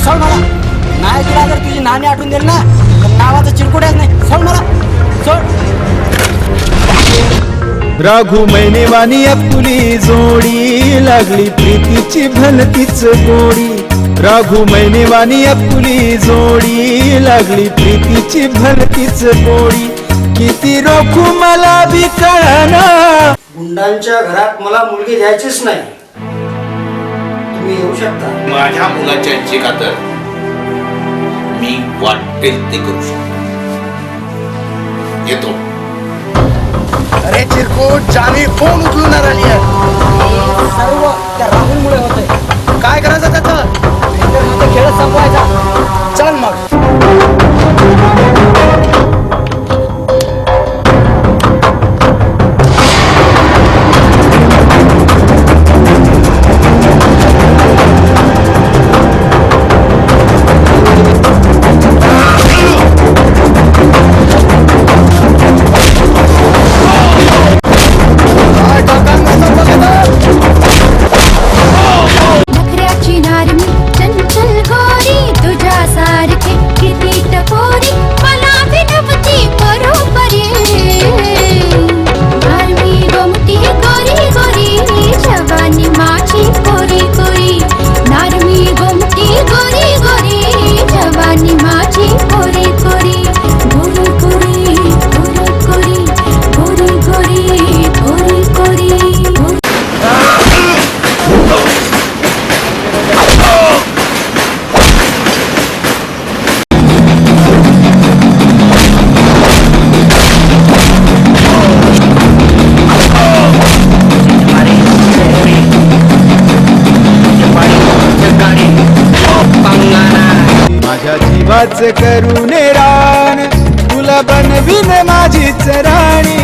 सोड मला नाही तुला जर तुझी नाणी आठवून देईल ना तर नावाचं चिरकुड्याच नाही. सोड मला सोड. राघू मैनेवानी अपुली जोडी लागली प्रीतीची भलतीच गोडी. राघू मैनेवानी अपुली जोडी लागली प्रीतीची भलतीच गोडी. किती रोखू मला बी कळना. गुंडांच्या घरात मला मुलगी द्यायचीच नाही. तुम्ही येऊ शकता. माझ्या मुलाच्या इच्छे खातर मी वाटेल ते करू शकतो. येतो. अरे चिरकुट जानी फोन उचलून राहिली आहे. सर्व त्या राहुलमुळे होतंय. काय करायचं त्याचं? खेळच संपवायचा. चल मग. जीवाच करून रान तुला बनवीन माझीच राणी.